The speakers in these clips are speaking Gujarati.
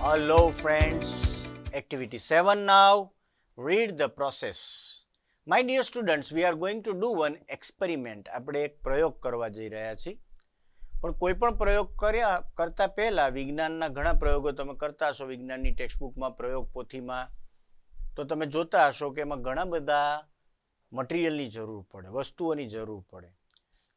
Hello friends, activity 7 now. Read the process. My dear students, we are going to do one experiment. આપણે એક પ્રયોગ કરવા જઈ રહ્યા છીએ. પણ કોઈ પણ પ્રયોગ કરતા પહેલા વિજ્ઞાનના ઘણા પ્રયોગો તમે કરતા હશો વિજ્ઞાનની ટેક્સ્ટબુકમાં પ્રયોગ પોથીમાં, તો તમે જોતા હશો કે એમાં ઘણા બધા મટીરિયલની જરૂર પડે, વસ્તુઓની જરૂર પડે,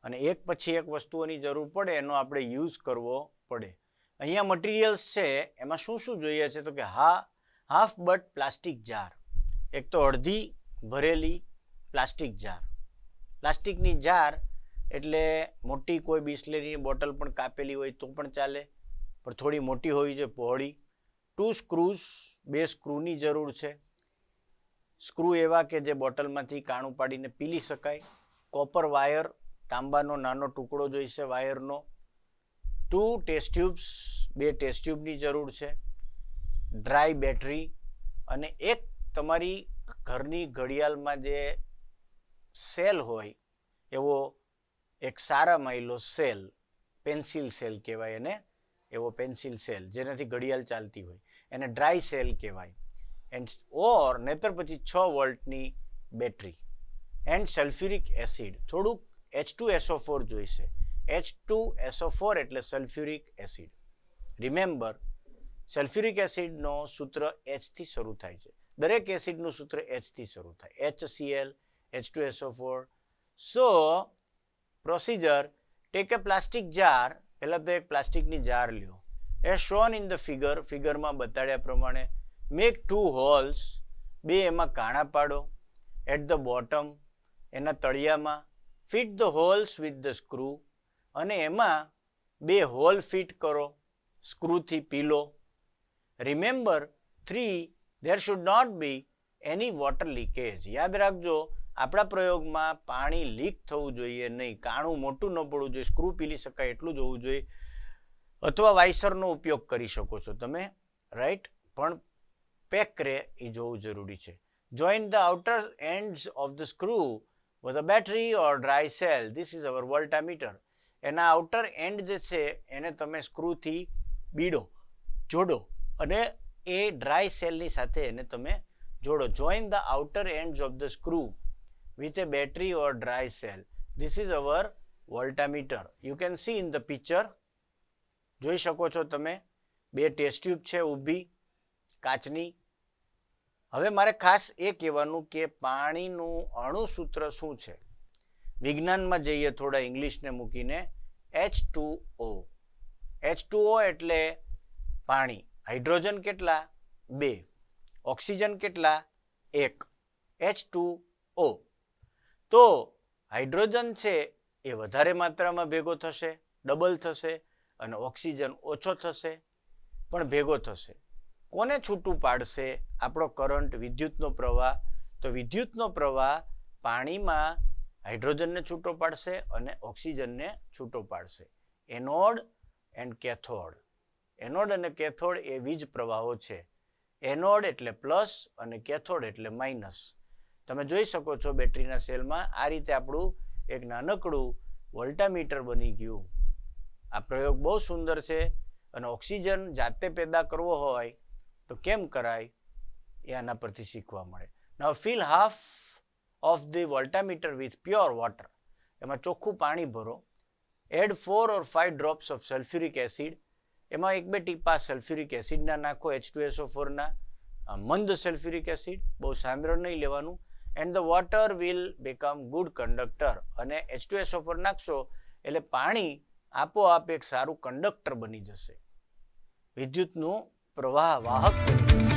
અને એક પછી એક વસ્તુઓની જરૂર પડે એનો આપણે યુઝ કરવો પડે. અહીંયા મટીરિયલ્સ છે એમાં શું શું જોઈએ છે તો કે હાફ બટ પ્લાસ્ટિક જાર, એક તો અડધી ભરેલી પ્લાસ્ટિક જાર. પ્લાસ્ટિકની જાર એટલે મોટી કોઈ બિસ્લેરીની બોટલ પણ કાપેલી હોય તો પણ ચાલે, પણ થોડી મોટી હોવી જોઈએ, પહોળી. 2 સ્ક્રૂઝ, 2 સ્ક્રૂની જરૂર છે. સ્ક્રૂ એવા કે જે બોટલમાંથી કાણું પાડીને પીલી શકાય. કોપર વાયર, તાંબાનો નાનો ટુકડો જોઈશે વાયરનો. 2 ટેસ્ટ ટ્યુબ્સ, 2 ટેસ્ટ ટ્યુબની જરૂર છે. ડ્રાય બેટરી અને એક તમારી ઘરની ઘડિયાળમાં જે સેલ હોય એવો એક સારા માયલો સેલ, પેન્સિલ સેલ કહેવાય એને, એવો પેન્સિલ સેલ જેનાથી ઘડિયાળ ચાલતી હોય એને ડ્રાય સેલ કહેવાય. એન્ડ ઓર નહીતર પછી 6 વોલ્ટની બેટરી. એન્ડ સલ્ફ્યુરિક એસિડ, થોડુંક H2SO4 જોઈશે. H2SO4 એટલે સલ્ફ્યુરિક એસિડ. રિમેમ્બર, સલ્ફ્યુરિક એસિડનો સૂત્ર H થી શરૂ થાય છે. દરેક એસિડનું સૂત્ર H થી શરૂ થાય. HCl, H2SO4. So procedure, take a plastic jar. પહેલાં તો એક પ્લાસ્ટિકની જાર લ્યો. As shown in the figure, ફિગરમાં બતાડ્યા પ્રમાણે. મેક 2 હોલ્સ, 2 એમાં કાણા પાડો. એટ ધ બોટમ, એના તળિયામાં. Fit the holes with the screw, અને એમાં 2 હોલ ફિટ કરો સ્ક્રૂથી પીલો. Remember 3, there should not be any water leakage. યાદ રાખજો, આપણા પ્રયોગમાં પાણી લીક થવું જોઈએ નહીં, કાણું મોટું ન પડવું જોઈએ, સ્ક્રૂ પીલી શકાય એટલું જ હોવું જોઈએ, અથવા વાઇસરનો ઉપયોગ કરી શકો છો તમે, રાઈટ, પણ પેક રહે એ જોવું જરૂરી છે. Join the outer ends of the screw with a battery or dry cell. This is our voltmeter. એના આઉટર એન્ડ જે છે એને તમે સ્ક્રૂથી બીડો, જોડો, અને એ ડ્રાય સેલની સાથે એને તમે જોડો. Join the outer ends of the screw with a battery or dry cell. This is our voltmeter. You can see in the picture. જોઈ શકો છો તમે 2 ટેસ્ટ ટ્યુબ છે ઊભી કાચની. હવે મારે ખાસ એ કહેવાનું કે પાણીનું અણુસૂત્ર શું છે. વિજ્ઞાનમાં જઈએ થોડા ઇંગ્લિશને મૂકીને, H2O. H2O એટલે પાણી. હાઇડ્રોજન કેટલા? 2. ઓક્સિજન કેટલા? 1. H2O. તો હાઇડ્રોજન છે એ વધારે માત્રામાં ભેગો થશે, ડબલ થશે, અને ઓક્સિજન ઓછો થશે પણ ભેગો થશે. કોને છૂટું પાડશે? આપણો કરંટ, વિદ્યુતનો પ્રવાહ. તો વિદ્યુતનો પ્રવાહ પાણીમાં હાઇડ્રોજનને છૂટો પાડશે અને ઓક્સિજનને છૂટો પાડશે. Anode and cathode. એનોડ અને કેથોડ એ વીજ પ્રવાહો છે. એનોડ એટલે પ્લસ અને કેથોડ એટલે માઇનસ. તમે જોઈ શકો છો બેટરીના સેલમાં આ રીતે આપણું એક નાનકડું વોલ્ટામીટર બની ગયું. આ પ્રયોગ બહુ સુંદર છે, અને ઓક્સિજન જાતે પેદા કરવો હોય તો કેમ કરાય એ આના પરથી શીખવા મળે. Now fill half of the voltameter with pure water. એમાં ચોખ્ખું પાણી ભરો. Add 4 or 5 drops of sulphuric acid. એમાં 1-2 ટીપા સલ્ફ્યુરિક એસિડના નાખો, H2SO4ના. મંદ સલ્ફ્યુરિક એસિડ, બહુ સાંદ્ર નહીં લેવાનું. And the water will become good conductor. અને H2SO4 નાખશો એટલે પાણી આપોઆપ એક સારું કંડક્ટર બની જશે, વિદ્યુતનું પ્રવાહ વાહક બની જશે.